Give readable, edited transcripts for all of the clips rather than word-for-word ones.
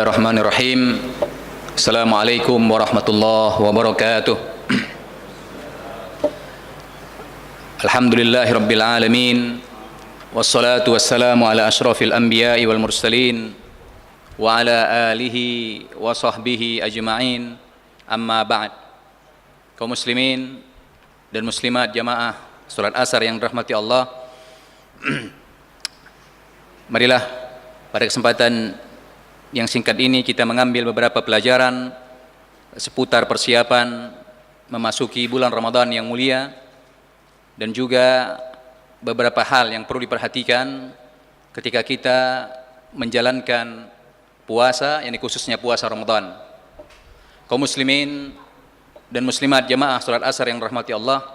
Bismillahirrahmanirrahim. Assalamualaikum warahmatullahi wabarakatuh. Alhamdulillahirabbil alamin. Wassalatu wassalamu ala asyrafil anbiya'i wal mursalin wa ala alihi wa sahbihi ajma'in. Amma ba'd. Kaum muslimin dan muslimat jamaah salat asar yang dirahmati Allah. Marilah pada kesempatan yang singkat ini kita mengambil beberapa pelajaran seputar persiapan memasuki bulan Ramadan yang mulia, dan juga beberapa hal yang perlu diperhatikan ketika kita menjalankan puasa, yakni khususnya puasa Ramadan. Kaum muslimin dan muslimat jamaah salat asar yang dirahmati Allah,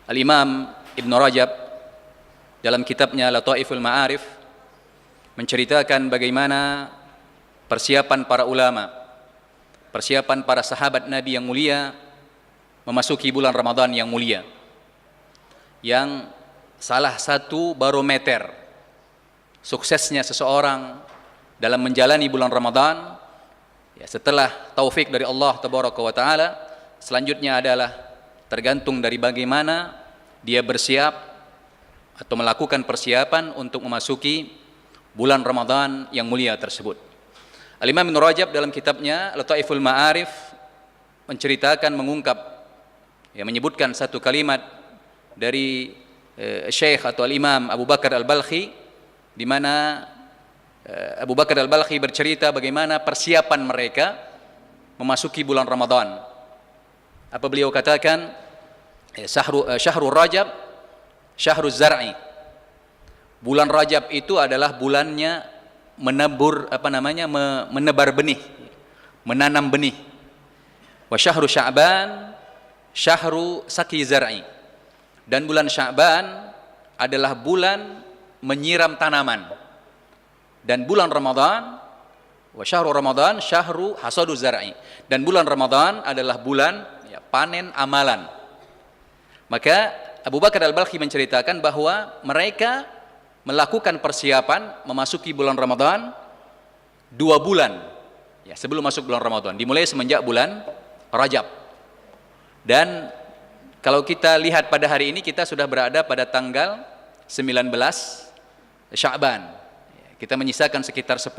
Al-Imam Ibn Rajab dalam kitabnya Lataiful Ma'arif menceritakan bagaimana persiapan para ulama, persiapan para sahabat Nabi yang mulia memasuki bulan Ramadan yang mulia, yang salah satu barometer suksesnya seseorang dalam menjalani bulan Ramadan, ya, setelah taufik dari Allah Tabaraka wa Ta'ala, selanjutnya adalah tergantung dari bagaimana dia bersiap atau melakukan persiapan untuk memasuki bulan Ramadan yang mulia tersebut. Al-Imam Ibn Rajab dalam kitabnya Lataiful Ma'arif menceritakan, mengungkap, ya, menyebutkan satu kalimat dari Syekh atau Al-Imam Abu Bakar Al-Balkhi, di mana Abu Bakar Al-Balkhi bercerita bagaimana persiapan mereka memasuki bulan Ramadan. Apa beliau katakan? Syahrul Rajab, Syahrul Zar'i. Bulan Rajab itu adalah bulannya menebar benih, menanam benih. Wa syahru Sya'ban syahru saqi zar'i. Dan bulan Sya'ban adalah bulan menyiram tanaman. Dan bulan Ramadan, wa syahru Ramadan syahru hasadu zar'i. Dan bulan Ramadan adalah bulan, ya, panen amalan. Maka Abu Bakar Al-Balkhi menceritakan bahwa mereka melakukan persiapan memasuki bulan Ramadan 2 bulan, ya, sebelum masuk bulan Ramadan, dimulai semenjak bulan Rajab. Dan kalau kita lihat pada hari ini, kita sudah berada pada tanggal 19 Sya'ban. Kita menyisakan sekitar 10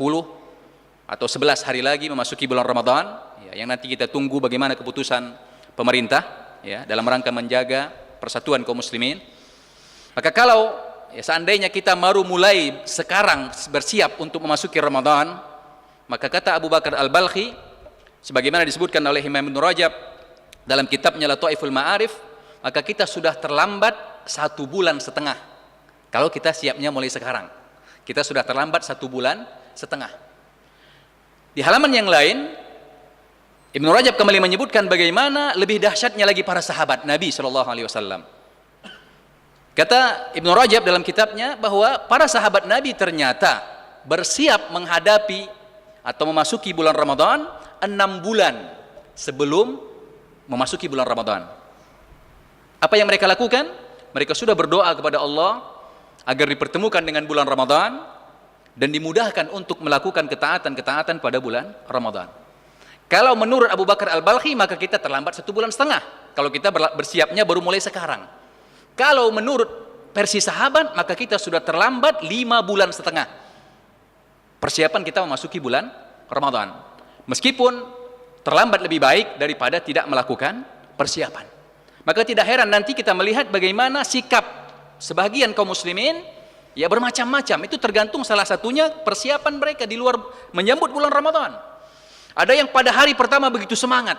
atau 11 hari lagi memasuki bulan Ramadan, ya, yang nanti kita tunggu bagaimana keputusan pemerintah, ya, dalam rangka menjaga persatuan kaum muslimin. Maka kalau, ya, seandainya kita baru mulai sekarang bersiap untuk memasuki Ramadan, maka kata Abu Bakar Al-Balkhi, sebagaimana disebutkan oleh Imam Ibn Rajab dalam kitabnya Lataiful Ma'arif, maka kita sudah terlambat 1,5 bulan. Kalau kita siapnya mulai sekarang, kita sudah terlambat 1,5 bulan. Di halaman yang lain, Ibn Rajab kembali menyebutkan bagaimana lebih dahsyatnya lagi para sahabat Nabi SAW. Kata Ibn Rajab dalam kitabnya bahwa para sahabat Nabi ternyata bersiap menghadapi atau memasuki bulan Ramadan 6 bulan sebelum memasuki bulan Ramadan. Apa yang mereka lakukan? Mereka sudah berdoa kepada Allah agar dipertemukan dengan bulan Ramadan dan dimudahkan untuk melakukan ketaatan-ketaatan pada bulan Ramadan. Kalau menurut Abu Bakar Al-Balkhi, maka kita terlambat 1,5 bulan kalau kita bersiapnya baru mulai sekarang. Kalau menurut versi sahabat, maka kita sudah terlambat 5,5 bulan persiapan kita memasuki bulan Ramadan. Meskipun terlambat lebih baik daripada tidak melakukan persiapan. Maka tidak heran nanti kita melihat bagaimana sikap sebagian kaum muslimin, ya, bermacam-macam. Itu tergantung salah satunya persiapan mereka di luar menyambut bulan Ramadan. Ada yang pada hari pertama begitu semangat,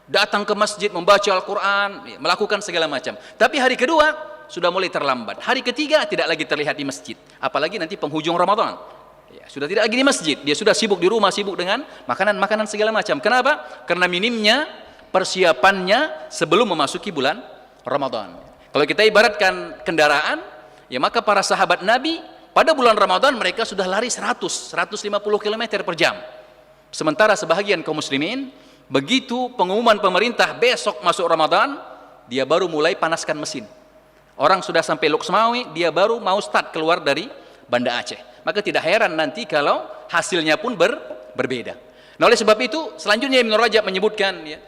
datang ke masjid membaca Al-Quran, melakukan segala macam. Tapi hari kedua sudah mulai terlambat. Hari ketiga tidak lagi terlihat di masjid. Apalagi nanti penghujung Ramadan, ya, sudah tidak lagi di masjid. Dia sudah sibuk di rumah, sibuk dengan makanan-makanan segala macam. Kenapa? Karena minimnya persiapannya sebelum memasuki bulan Ramadan. Kalau kita ibaratkan kendaraan, ya, maka para sahabat Nabi pada bulan Ramadan mereka sudah lari 150 km per jam. Sementara sebahagian kaum muslimin, begitu pengumuman pemerintah besok masuk Ramadan, dia baru mulai panaskan mesin. Orang sudah sampai Luxmawi, dia baru mau start keluar dari Banda Aceh. Maka tidak heran nanti kalau hasilnya pun berbeda. Nah, oleh sebab itu selanjutnya Ibnu Rajab menyebutkan ya,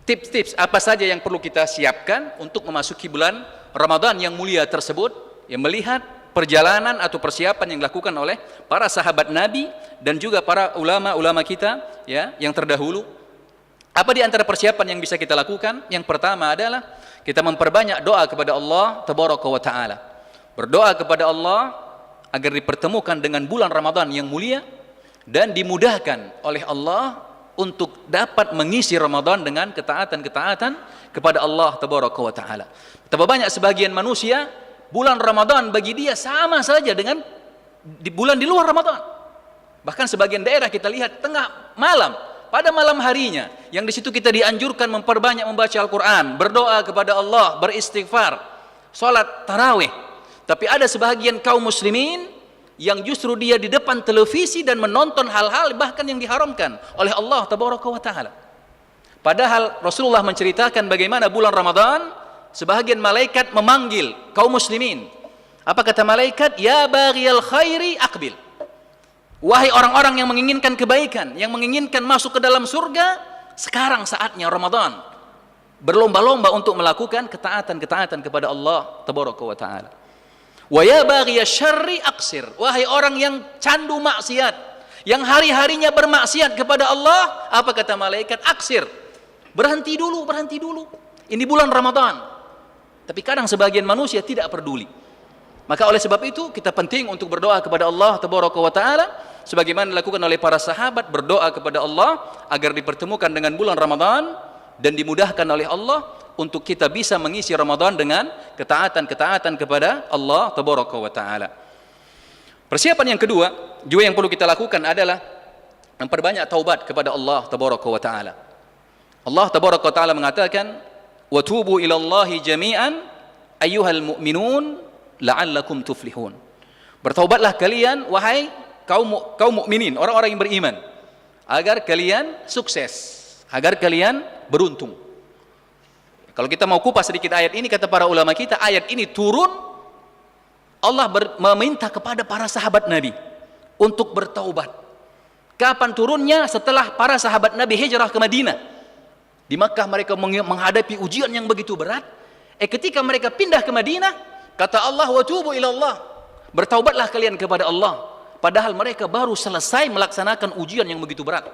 tips-tips apa saja yang perlu kita siapkan untuk memasuki bulan Ramadan yang mulia tersebut, yang melihat perjalanan atau persiapan yang dilakukan oleh para sahabat Nabi dan juga para ulama-ulama kita ya yang terdahulu. Apa di antara persiapan yang bisa kita lakukan? Yang pertama adalah kita memperbanyak doa kepada Allah Tabaraka wa Ta'ala. Berdoa kepada Allah agar dipertemukan dengan bulan Ramadan yang mulia dan dimudahkan oleh Allah untuk dapat mengisi Ramadan dengan ketaatan-ketaatan kepada Allah Tabaraka wa Ta'ala. Betapa banyak sebagian manusia bulan Ramadan bagi dia sama saja dengan bulan di luar Ramadan. Bahkan sebagian daerah kita lihat tengah malam, pada malam harinya, yang di situ kita dianjurkan memperbanyak membaca Al-Quran, berdoa kepada Allah, beristighfar, salat tarawih. Tapi ada sebagian kaum muslimin yang justru dia di depan televisi dan menonton hal-hal bahkan yang diharamkan oleh Allah Tabaraka wa Ta'ala. Padahal Rasulullah menceritakan bagaimana bulan Ramadan sebahagian malaikat memanggil kaum muslimin. Apa kata malaikat? Ya baghiyal khairi aqbil. Wahai orang-orang yang menginginkan kebaikan, yang menginginkan masuk ke dalam surga, sekarang saatnya Ramadan. Berlomba-lomba untuk melakukan ketaatan-ketaatan kepada Allah Tabaraka wa Ta'ala. Wa ya baghiyasy syarri aqsir. Wahai orang yang candu maksiat, yang hari-harinya bermaksiat kepada Allah, apa kata malaikat? Aqsir. Berhenti dulu, berhenti dulu. Ini bulan Ramadan. Tapi kadang sebagian manusia tidak peduli. Maka oleh sebab itu kita penting untuk berdoa kepada Allah Tabaraka wa Ta'ala sebagaimana dilakukan oleh para sahabat, berdoa kepada Allah agar dipertemukan dengan bulan Ramadan dan dimudahkan oleh Allah untuk kita bisa mengisi Ramadan dengan ketaatan-ketaatan kepada Allah Tabaraka wa Ta'ala. Persiapan yang kedua juga yang perlu kita lakukan adalah memperbanyak taubat kepada Allah Tabaraka wa Ta'ala. Allah Tabaraka wa Ta'ala mengatakan, "Wa tubu ila Allahi jami'an ayyuhal mu'minun la'allakum tuflihun." Bertaubatlah kalian wahai kaum mukminin, orang-orang yang beriman, agar kalian sukses, agar kalian beruntung. Kalau kita mau kupas sedikit ayat ini, kata para ulama kita, ayat ini turun Allah meminta kepada para sahabat Nabi untuk bertaubat. Kapan turunnya? Setelah para sahabat Nabi hijrah ke Madinah. Di Makkah mereka menghadapi ujian yang begitu berat. Ketika mereka pindah ke Madinah, kata Allah, "Wa tubu ila Allah." Bertaubatlah kalian kepada Allah. Padahal mereka baru selesai melaksanakan ujian yang begitu berat,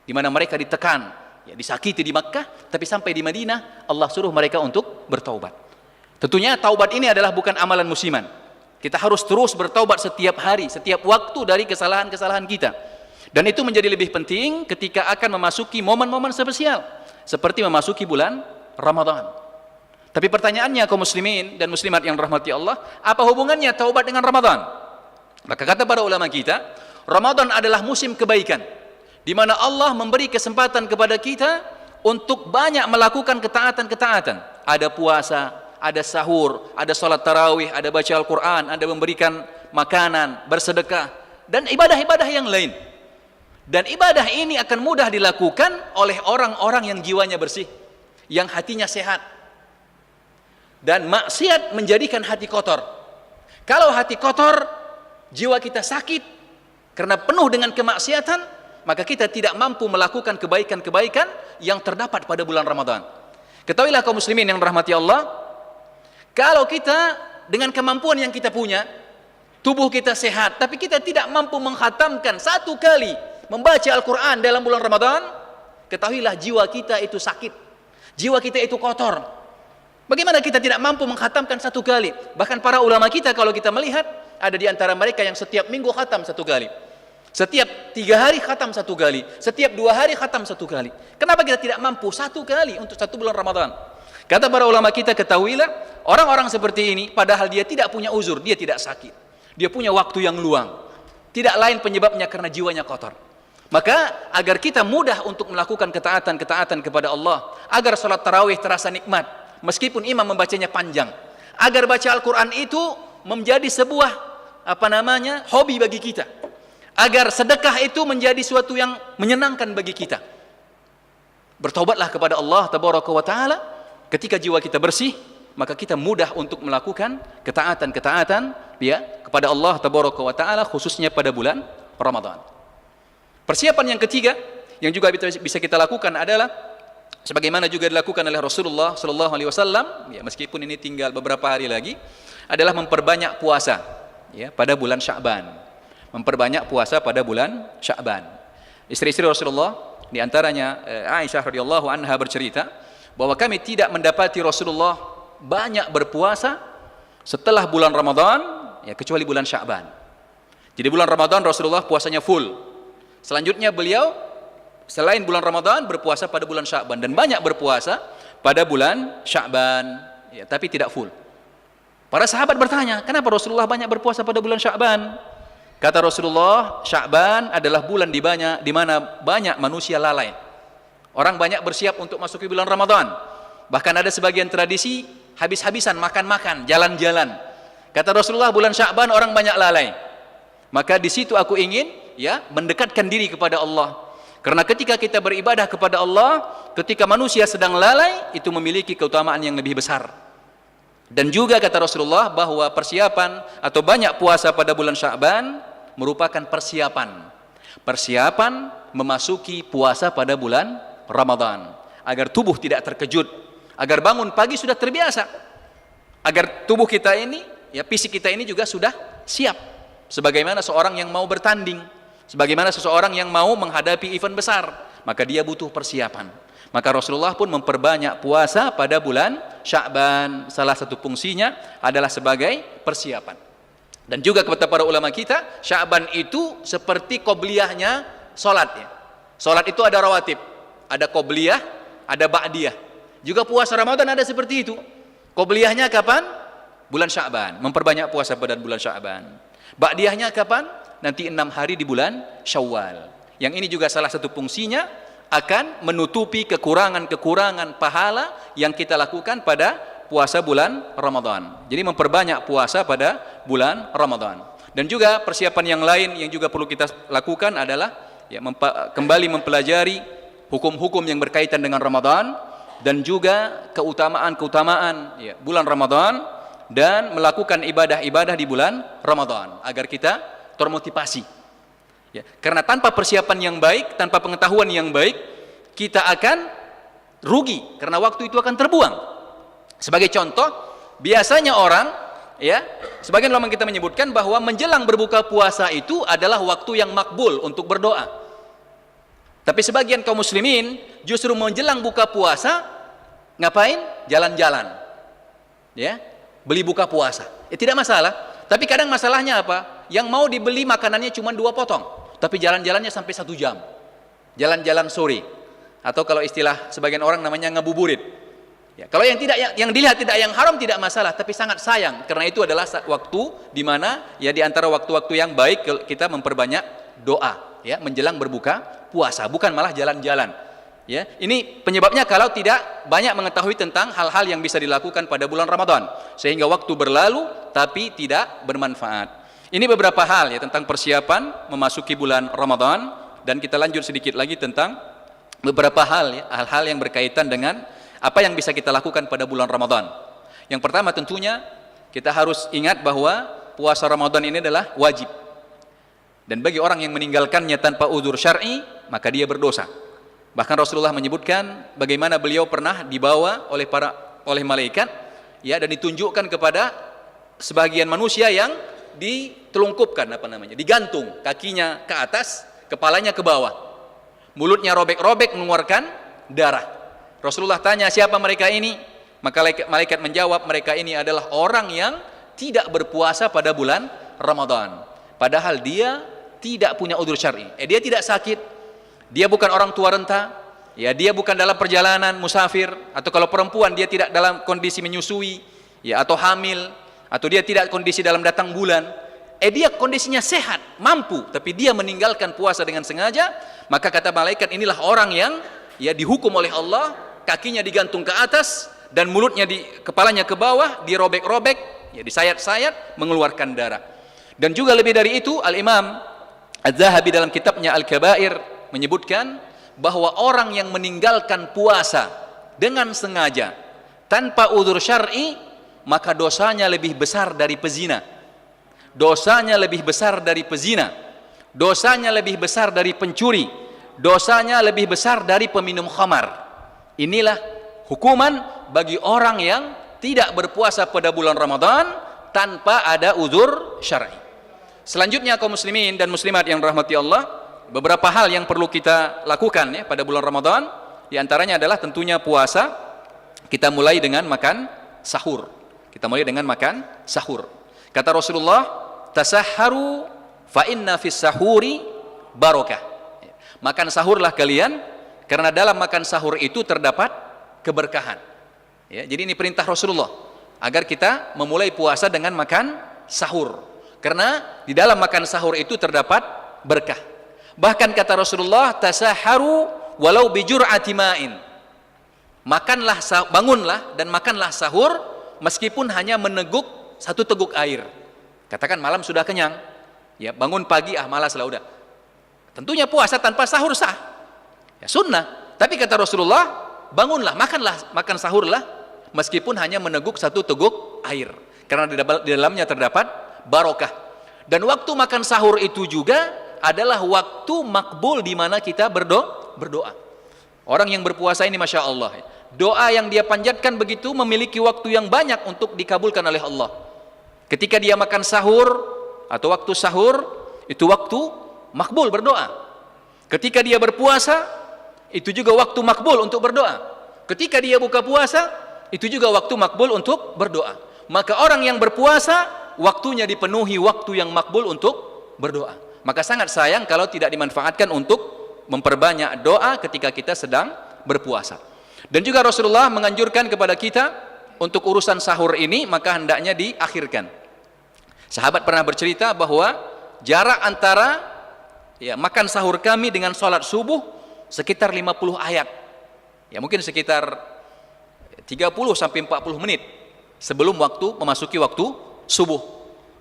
di mana mereka ditekan, ya, disakiti di Makkah, tapi sampai di Madinah Allah suruh mereka untuk bertaubat. Tentunya taubat ini adalah bukan amalan musiman. Kita harus terus bertaubat setiap hari, setiap waktu dari kesalahan-kesalahan kita. Dan itu menjadi lebih penting ketika akan memasuki momen-momen spesial seperti memasuki bulan Ramadan. Tapi pertanyaannya kaum muslimin dan muslimat yang rahmati Allah, apa hubungannya taubat dengan Ramadan? Maka kata para ulama kita, Ramadan adalah musim kebaikan, di mana Allah memberi kesempatan kepada kita untuk banyak melakukan ketaatan-ketaatan. Ada puasa, ada sahur, ada salat tarawih, ada baca Al-Quran, ada memberikan makanan, bersedekah, dan ibadah-ibadah yang lain. Dan ibadah ini akan mudah dilakukan oleh orang-orang yang jiwanya bersih, yang hatinya sehat. Dan maksiat menjadikan hati kotor. Kalau hati kotor, jiwa kita sakit karena penuh dengan kemaksiatan, maka kita tidak mampu melakukan kebaikan-kebaikan yang terdapat pada bulan Ramadan. Ketahuilah kaum muslimin yang rahmati Allah, kalau kita dengan kemampuan yang kita punya, tubuh kita sehat, tapi kita tidak mampu menghatamkan satu kali membaca Al-Quran dalam bulan Ramadan, ketahuilah jiwa kita itu sakit, jiwa kita itu kotor. Bagaimana kita tidak mampu menghatamkan satu kali? Bahkan para ulama kita kalau kita melihat, ada di antara mereka yang setiap minggu khatam satu kali, setiap 3 hari khatam satu kali, setiap 2 hari khatam satu kali. Kenapa kita tidak mampu satu kali untuk satu bulan Ramadan? Kata para ulama kita, ketahuilah orang-orang seperti ini padahal dia tidak punya uzur, dia tidak sakit, dia punya waktu yang luang, tidak lain penyebabnya karena jiwanya kotor. Maka agar kita mudah untuk melakukan ketaatan-ketaatan kepada Allah, agar salat tarawih terasa nikmat meskipun imam membacanya panjang, agar baca Al-Quran itu menjadi sebuah hobi bagi kita, agar sedekah itu menjadi suatu yang menyenangkan bagi kita. Bertaubatlah kepada Allah Tabaraka wa Ta'ala. Ketika jiwa kita bersih, maka kita mudah untuk melakukan ketaatan-ketaatan ya kepada Allah Tabaraka wa Ta'ala, khususnya pada bulan Ramadan. Persiapan yang ketiga yang juga bisa kita lakukan adalah sebagaimana juga dilakukan oleh Rasulullah sallallahu alaihi wasallam, ya meskipun ini tinggal beberapa hari lagi, adalah memperbanyak puasa ya pada bulan Sya'ban. Memperbanyak puasa pada bulan Sya'ban. Istri-istri Rasulullah di antaranya Aisyah radhiyallahu anha bercerita bahwa kami tidak mendapati Rasulullah banyak berpuasa setelah bulan Ramadan ya kecuali bulan Sya'ban. Jadi bulan Ramadan Rasulullah puasanya full. Selanjutnya beliau selain bulan Ramadan berpuasa pada bulan Sya'ban dan banyak berpuasa pada bulan Sya'ban ya, tapi tidak full. Para sahabat bertanya, kenapa Rasulullah banyak berpuasa pada bulan Sya'ban? Kata Rasulullah, Sya'ban adalah bulan di mana banyak manusia lalai. Orang banyak bersiap untuk masuki bulan Ramadan. Bahkan ada sebagian tradisi habis-habisan makan-makan, jalan-jalan. Kata Rasulullah, bulan Sya'ban orang banyak lalai. Maka di situ aku ingin ya mendekatkan diri kepada Allah. Karena ketika kita beribadah kepada Allah, ketika manusia sedang lalai, itu memiliki keutamaan yang lebih besar. Dan juga kata Rasulullah bahwa persiapan atau banyak puasa pada bulan Sya'ban merupakan persiapan memasuki puasa pada bulan Ramadan, agar tubuh tidak terkejut, agar bangun pagi sudah terbiasa, agar tubuh kita ini ya fisik kita ini juga sudah siap sebagaimana seorang yang mau bertanding, sebagaimana seseorang yang mau menghadapi event besar, maka dia butuh persiapan. Maka Rasulullah pun memperbanyak puasa pada bulan Sya'ban. Salah satu fungsinya adalah sebagai persiapan. Dan juga kepada para ulama kita, Sya'ban itu seperti qobliyahnya salat ya. Salat itu ada rawatib, ada qobliyah, ada ba'diyah. Juga puasa Ramadan ada seperti itu. Qobliyahnya kapan? Bulan Sya'ban, memperbanyak puasa pada bulan Sya'ban. Ba'diyahnya kapan? Nanti 6 hari di bulan Syawal. Yang ini juga salah satu fungsinya akan menutupi kekurangan-kekurangan pahala yang kita lakukan pada puasa bulan Ramadan. Jadi memperbanyak puasa pada bulan Ramadan. Dan juga persiapan yang lain yang juga perlu kita lakukan adalah ya, kembali mempelajari hukum-hukum yang berkaitan dengan Ramadan dan juga keutamaan-keutamaan ya, bulan Ramadan dan melakukan ibadah-ibadah di bulan Ramadan agar kita termotivasi. Ya, karena tanpa persiapan yang baik, tanpa pengetahuan yang baik, kita akan rugi karena waktu itu akan terbuang. Sebagai contoh, biasanya orang, ya, sebagian ulama kita menyebutkan bahwa menjelang berbuka puasa itu adalah waktu yang makbul untuk berdoa. Tapi sebagian kaum muslimin justru menjelang buka puasa ngapain? Jalan-jalan, ya, beli buka puasa. Tidak masalah. Tapi kadang masalahnya apa? Yang mau dibeli makanannya cuma 2 potong, tapi jalan-jalannya sampai 1 jam. Jalan-jalan sore, atau kalau istilah sebagian orang namanya ngabuburit. Ya, kalau yang dilihat tidak yang haram tidak masalah, tapi sangat sayang karena itu adalah waktu di mana ya di antara waktu-waktu yang baik kita memperbanyak doa ya menjelang berbuka puasa, bukan malah jalan-jalan. Ya, ini penyebabnya kalau tidak banyak mengetahui tentang hal-hal yang bisa dilakukan pada bulan Ramadan sehingga waktu berlalu tapi tidak bermanfaat. Ini beberapa hal ya tentang persiapan memasuki bulan Ramadan dan kita lanjut sedikit lagi tentang beberapa hal ya, hal-hal yang berkaitan dengan apa yang bisa kita lakukan pada bulan Ramadan. Yang pertama tentunya kita harus ingat bahwa puasa Ramadan ini adalah wajib. Dan bagi orang yang meninggalkannya tanpa uzur syar'i, maka dia berdosa. Bahkan Rasulullah menyebutkan bagaimana beliau pernah dibawa oleh malaikat ya dan ditunjukkan kepada sebagian manusia yang ditelungkupkan digantung kakinya ke atas, kepalanya ke bawah. Mulutnya robek-robek mengeluarkan darah. Rasulullah tanya, siapa mereka ini? Maka malaikat menjawab, mereka ini adalah orang yang tidak berpuasa pada bulan Ramadan. Padahal dia tidak punya udzur syar'i. Dia tidak sakit. Dia bukan orang tua renta, ya dia bukan dalam perjalanan musafir, atau kalau perempuan dia tidak dalam kondisi menyusui, ya atau hamil, atau dia tidak kondisi dalam datang bulan. Dia kondisinya sehat, mampu, tapi dia meninggalkan puasa dengan sengaja, maka kata malaikat inilah orang yang ya dihukum oleh Allah, kakinya digantung ke atas dan mulutnya kepalanya ke bawah, dirobek-robek, ya disayat-sayat mengeluarkan darah. Dan juga lebih dari itu, Al-Imam Az-Zahabi dalam kitabnya Al-Kabair menyebutkan bahwa orang yang meninggalkan puasa dengan sengaja tanpa udzur syar'i maka dosanya lebih besar dari pezina. Dosanya lebih besar dari pezina. dosanya lebih besar dari pencuri, dosanya lebih besar dari peminum khamar. Inilah hukuman bagi orang yang tidak berpuasa pada bulan Ramadan tanpa ada uzur syar'i. Selanjutnya kaum muslimin dan muslimat yang dirahmati Allah, beberapa hal yang perlu kita lakukan ya pada bulan Ramadan. Di antaranya adalah tentunya puasa. Kita mulai dengan makan sahur. Kita mulai dengan makan sahur. Kata Rasulullah, tasahharu fa inna fis sahuri barakah. Makan sahurlah kalian, karena dalam makan sahur itu terdapat keberkahan. Ya, jadi ini perintah Rasulullah agar kita memulai puasa dengan makan sahur, karena di dalam makan sahur itu terdapat berkah. Bahkan kata Rasulullah, tasahharu walau bijur'ati ma'in. Makanlah, bangunlah dan makanlah sahur meskipun hanya meneguk satu teguk air. Katakan malam sudah kenyang, ya bangun pagi malas lah udah. Tentunya puasa tanpa sahur sah, ya sunnah. Tapi kata Rasulullah, bangunlah, makan sahurlah meskipun hanya meneguk satu teguk air, karena di dalamnya terdapat barokah. Dan waktu makan sahur itu juga adalah waktu makbul di mana kita berdoa. Orang yang berpuasa ini masya Allah, doa yang dia panjatkan begitu memiliki waktu yang banyak untuk dikabulkan oleh Allah. Ketika dia makan sahur atau waktu sahur, itu waktu makbul berdoa. Ketika dia berpuasa, itu juga waktu makbul untuk berdoa. Ketika dia buka puasa, itu juga waktu makbul untuk berdoa. Maka orang yang berpuasa, waktunya dipenuhi waktu yang makbul untuk berdoa. Maka sangat sayang kalau tidak dimanfaatkan untuk memperbanyak doa ketika kita sedang berpuasa. Dan juga Rasulullah menganjurkan kepada kita untuk urusan sahur ini maka hendaknya diakhirkan. Sahabat pernah bercerita bahwa jarak antara makan sahur kami dengan sholat subuh sekitar 50 ayat. Ya mungkin sekitar 30 sampai 40 menit sebelum memasuki waktu subuh.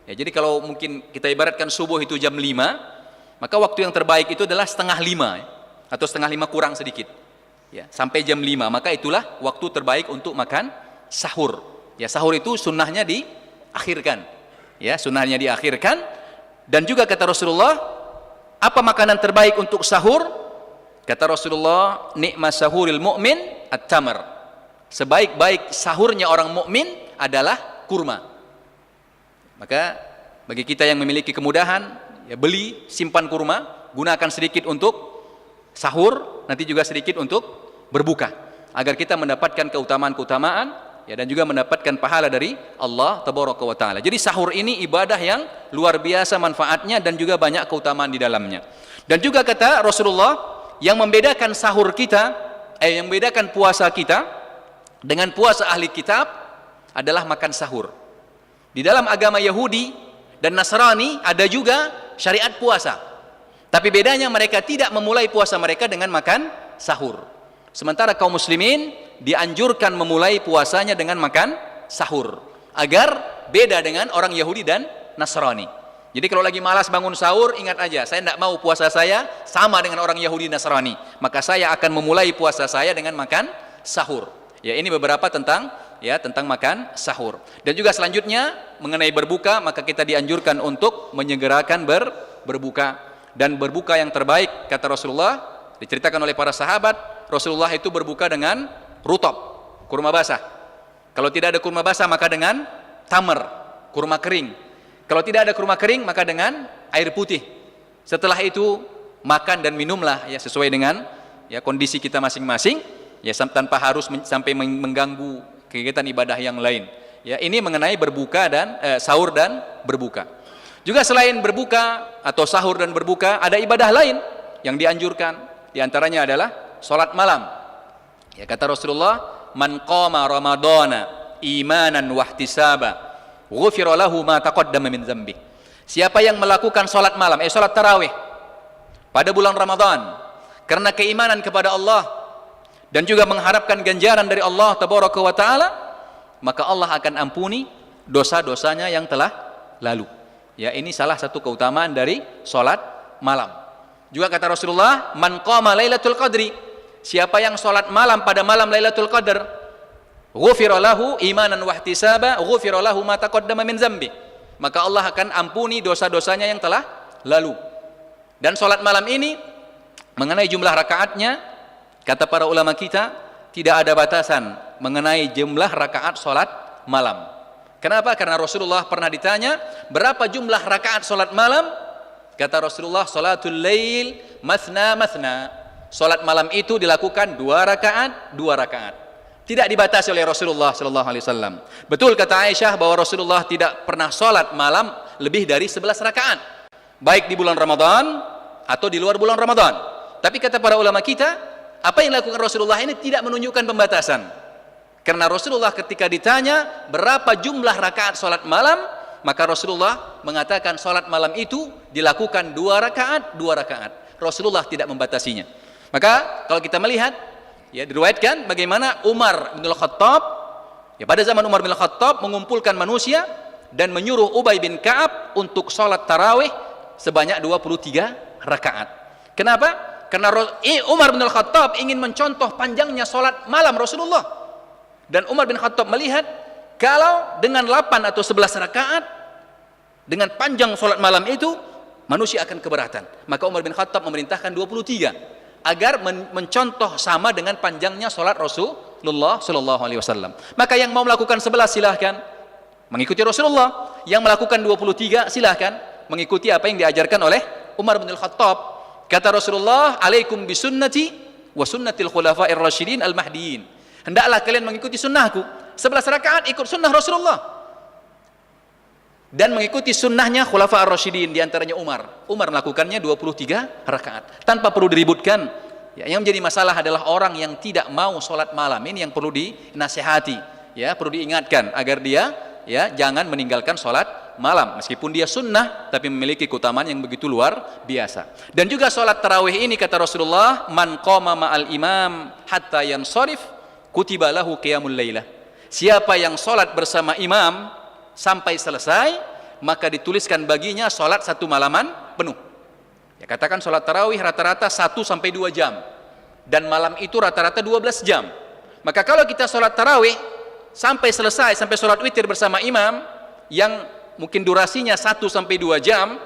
Ya, jadi kalau mungkin kita ibaratkan subuh itu jam 5, maka waktu yang terbaik itu adalah setengah 5 atau setengah 5 kurang sedikit. Ya, sampai jam 5, maka itulah waktu terbaik untuk makan sahur. Ya, sahur itu sunnahnya diakhirkan. Ya, sunnahnya diakhirkan. Dan juga kata Rasulullah, apa makanan terbaik untuk sahur? Kata Rasulullah, nikmat sahuril mu'min at-tamar. Sebaik-baik sahurnya orang mukmin adalah kurma. Maka bagi kita yang memiliki kemudahan, ya beli, simpan kurma, gunakan sedikit untuk sahur, nanti juga sedikit untuk berbuka, agar kita mendapatkan keutamaan-keutamaan, ya dan juga mendapatkan pahala dari Allah Tabaraka wa Ta'ala. Jadi sahur ini ibadah yang luar biasa manfaatnya dan juga banyak keutamaan di dalamnya. Dan juga kata Rasulullah, yang membedakan sahur kita, yang membedakan puasa kita dengan puasa ahli kitab adalah makan sahur. Di dalam agama Yahudi dan Nasrani ada juga syariat puasa. Tapi bedanya mereka tidak memulai puasa mereka dengan makan sahur. Sementara kaum muslimin dianjurkan memulai puasanya dengan makan sahur, agar beda dengan orang Yahudi dan Nasrani. Jadi kalau lagi malas bangun sahur, ingat aja, saya tidak mau puasa saya sama dengan orang Yahudi Nasrani. Maka saya akan memulai puasa saya dengan makan sahur. Ya, ini beberapa tentang makan sahur. Dan juga selanjutnya mengenai berbuka, maka kita dianjurkan untuk menyegerakan berbuka. Dan berbuka yang terbaik kata Rasulullah, diceritakan oleh para sahabat, Rasulullah itu berbuka dengan rutab, kurma basah. Kalau tidak ada kurma basah maka dengan tamar, kurma kering. Kalau tidak ada kurma kering maka dengan air putih. Setelah itu makan dan minumlah ya sesuai dengan ya kondisi kita masing-masing, ya tanpa harus sampai mengganggu kegiatan ibadah yang lain. Ya, ini mengenai berbuka dan sahur dan berbuka. Juga selain berbuka atau sahur dan berbuka, ada ibadah lain yang dianjurkan. Di antaranya adalah salat malam. Ya, kata Rasulullah, "Man qama ramadhana imanan wa ihtisaba, ghufira lahu ma taqaddama min dzambi." Siapa yang melakukan salat malam, salat tarawih pada bulan Ramadan karena keimanan kepada Allah dan juga mengharapkan ganjaran dari Allah Tabaraka wa Ta'ala, maka Allah akan ampuni dosa-dosanya yang telah lalu. Ya, ini salah satu keutamaan dari salat malam. Juga kata Rasulullah, "Man qama lailatul qadri," siapa yang salat malam pada malam Lailatul Qadar, ghufira lahu imanan wa ihtisaba, ghufira lahu ma taqaddama min dzambi. Maka Allah akan ampuni dosa-dosanya yang telah lalu. Dan sholat malam ini mengenai jumlah rakaatnya, kata para ulama kita, tidak ada batasan mengenai jumlah rakaat sholat malam. Kenapa? Karena Rasulullah pernah ditanya, berapa jumlah rakaat sholat malam? Kata Rasulullah, sholatul lail mathna mathna. Sholat malam itu dilakukan 2 rakaat, 2 rakaat. Tidak dibatasi oleh Rasulullah sallallahu alaihi wasallam. Betul kata Aisyah bahwa Rasulullah tidak pernah sholat malam lebih dari 11 rakaat, baik di bulan Ramadan atau di luar bulan Ramadan. Tapi kata para ulama kita, apa yang dilakukan Rasulullah ini tidak menunjukkan pembatasan. Karena Rasulullah ketika ditanya berapa jumlah rakaat sholat malam, maka Rasulullah mengatakan sholat malam itu dilakukan 2 rakaat, 2 rakaat. Rasulullah tidak membatasinya. Maka kalau kita melihat, ya, diriwayatkan bagaimana Umar bin Khattab, ya, pada zaman Umar bin Khattab mengumpulkan manusia dan menyuruh Ubay bin Ka'ab untuk sholat tarawih sebanyak 23 rakaat. Kenapa? Karena Umar bin Khattab ingin mencontoh panjangnya sholat malam Rasulullah. Dan Umar bin Khattab melihat kalau dengan 8 atau 11 rakaat dengan panjang sholat malam itu manusia akan keberatan. Maka Umar bin Khattab memerintahkan 23 agar mencontoh sama dengan panjangnya sholat Rasulullah sallallahu alaihi wasallam. Maka yang mau melakukan 11 silahkan mengikuti Rasulullah, yang melakukan 23 silahkan mengikuti apa yang diajarkan oleh Umar bin Khattab. Kata Rasulullah, alaikum bisunnati wa sunnatil khulafa'ir rasyidin al-mahdiyin. Hendaklah kalian mengikuti sunnahku. 11 rakaat ikut sunnah Rasulullah dan mengikuti sunnahnya khulafa'ir rasyidin, diantaranya Umar. Umar melakukannya 23 rakaat tanpa perlu diributkan. Ya, yang menjadi masalah adalah orang yang tidak mau sholat malam. Ini yang perlu dinasihati, ya, perlu diingatkan agar dia, ya, jangan meninggalkan sholat malam meskipun dia sunnah tapi memiliki keutamaan yang begitu luar biasa. Dan juga sholat tarawih ini kata Rasulullah, man qama ma'al imam hatta yansharif kutiba lahu qiyamul lailah. Siapa yang sholat bersama imam sampai selesai, maka dituliskan baginya sholat 1 malaman penuh. Ya, katakan sholat tarawih rata-rata 1 sampai 2 jam dan malam itu rata-rata 12 jam. Maka kalau kita sholat tarawih sampai selesai, sampai sholat witir bersama imam yang mungkin durasinya 1 sampai 2 jam,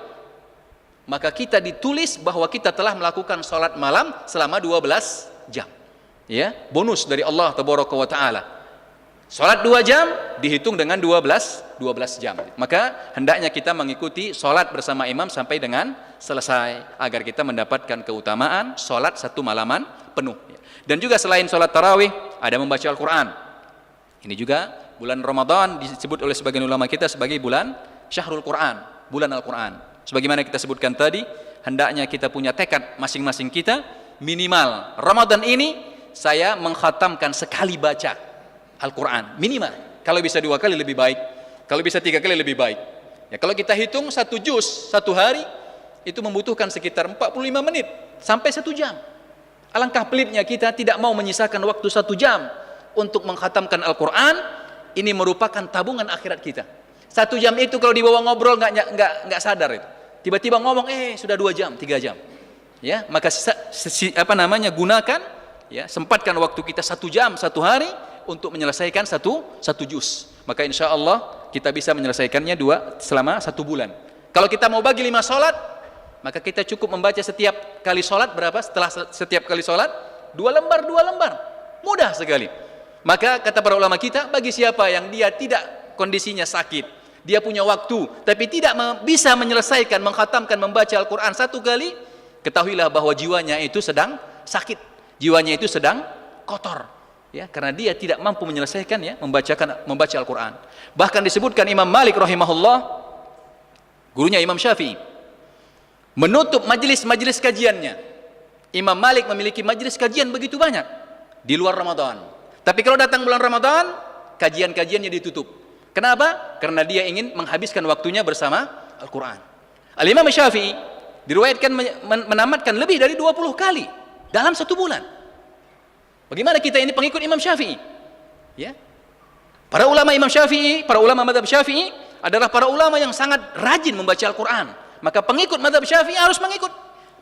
maka kita ditulis bahwa kita telah melakukan sholat malam selama 12 jam. Ya, bonus dari Allah tabaraka wa ta'ala. Sholat 2 jam dihitung dengan 12 jam. Maka hendaknya kita mengikuti sholat bersama imam sampai dengan selesai agar kita mendapatkan keutamaan sholat 1 malaman penuh. Dan juga selain sholat tarawih ada membaca Al-Quran. Ini juga bulan Ramadan disebut oleh sebagian ulama kita sebagai bulan Syahrul Quran, bulan Al-Quran. Sebagaimana kita sebutkan tadi, hendaknya kita punya tekad masing-masing kita, minimal Ramadan ini saya mengkhatamkan sekali baca Al-Quran, minimal. Kalau bisa 2 kali lebih baik, kalau bisa 3 kali lebih baik. Ya, kalau kita hitung 1 juz 1 hari itu membutuhkan sekitar 45 menit sampai 1 jam. Alangkah pelitnya kita tidak mau menyisakan waktu 1 jam untuk mengkhatamkan Al-Quran. Ini merupakan tabungan akhirat kita. 1 jam itu kalau dibawa ngobrol nggak sadar itu. Tiba-tiba ngomong, sudah 2 jam, 3 jam. Ya, maka gunakan, ya, sempatkan waktu kita 1 jam 1 hari untuk menyelesaikan satu juz. Maka insya Allah kita bisa menyelesaikannya selama 1 bulan. Kalau kita mau bagi 5 sholat, maka kita cukup membaca setiap kali sholat berapa? Setelah setiap kali sholat 2 lembar. Mudah sekali. Maka kata para ulama kita, bagi siapa yang dia tidak kondisinya sakit, dia punya waktu tapi tidak bisa menyelesaikan, mengkhatamkan, membaca Al-Quran 1 kali, ketahuilah bahwa jiwanya itu sedang sakit, jiwanya itu sedang kotor. Ya, karena dia tidak mampu menyelesaikan, ya, membaca Al-Quran. Bahkan disebutkan Imam Malik rahimahullah, gurunya Imam Syafi'i, menutup majelis kajiannya. Imam Malik memiliki majelis kajian begitu banyak di luar Ramadan. Tapi kalau datang bulan Ramadan, kajian-kajiannya ditutup. Kenapa? Karena dia ingin menghabiskan waktunya bersama Al-Quran. Al-Imam Syafi'i diriwayatkan menamatkan lebih dari 20 kali dalam 1 bulan. Bagaimana kita ini pengikut Imam Syafi'i? Ya. Para ulama Imam Syafi'i, para ulama mazhab Syafi'i adalah para ulama yang sangat rajin membaca Al-Quran. Maka pengikut mazhab Syafi'i harus mengikut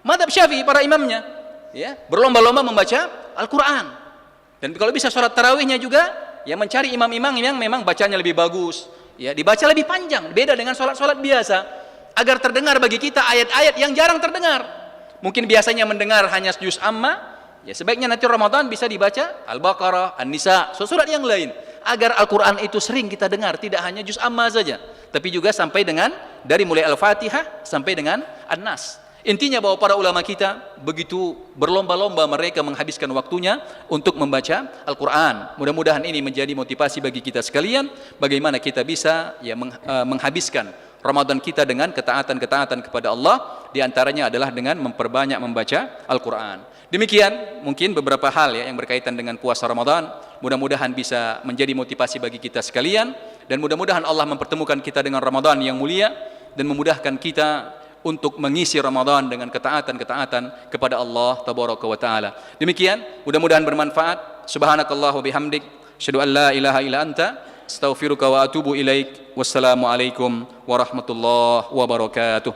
mazhab Syafi'i, para imamnya. Ya, berlomba-lomba membaca Al-Quran. Dan kalau bisa sholat tarawihnya juga, ya, mencari imam-imam yang memang bacanya lebih bagus, ya, dibaca lebih panjang, beda dengan sholat-sholat biasa, agar terdengar bagi kita ayat-ayat yang jarang terdengar. Mungkin biasanya mendengar hanya juz amma, ya sebaiknya nanti Ramadan bisa dibaca Al-Baqarah, An-Nisa, surat yang lain. Agar Al-Quran itu sering kita dengar, tidak hanya juz amma saja, tapi juga sampai dengan dari mulai Al-Fatihah sampai dengan An-Nas. Intinya bahwa para ulama kita begitu berlomba-lomba mereka menghabiskan waktunya untuk membaca Al-Quran. Mudah-mudahan ini menjadi motivasi bagi kita sekalian, bagaimana kita bisa ya menghabiskan Ramadan kita dengan ketaatan-ketaatan kepada Allah, di antaranya adalah dengan memperbanyak membaca Al-Quran. Demikian mungkin beberapa hal ya yang berkaitan dengan puasa Ramadan. Mudah-mudahan bisa menjadi motivasi bagi kita sekalian, dan mudah-mudahan Allah mempertemukan kita dengan Ramadan yang mulia dan memudahkan kita untuk mengisi Ramadan dengan ketaatan-ketaatan kepada Allah tabaraka wa taala. Demikian, mudah-mudahan bermanfaat. Subhanakallah wa bihamdik, asyhadu an la ilaha illa anta, astaghfiruka wa atubu ilaik. Wassalamu alaikum warahmatullahi wabarakatuh.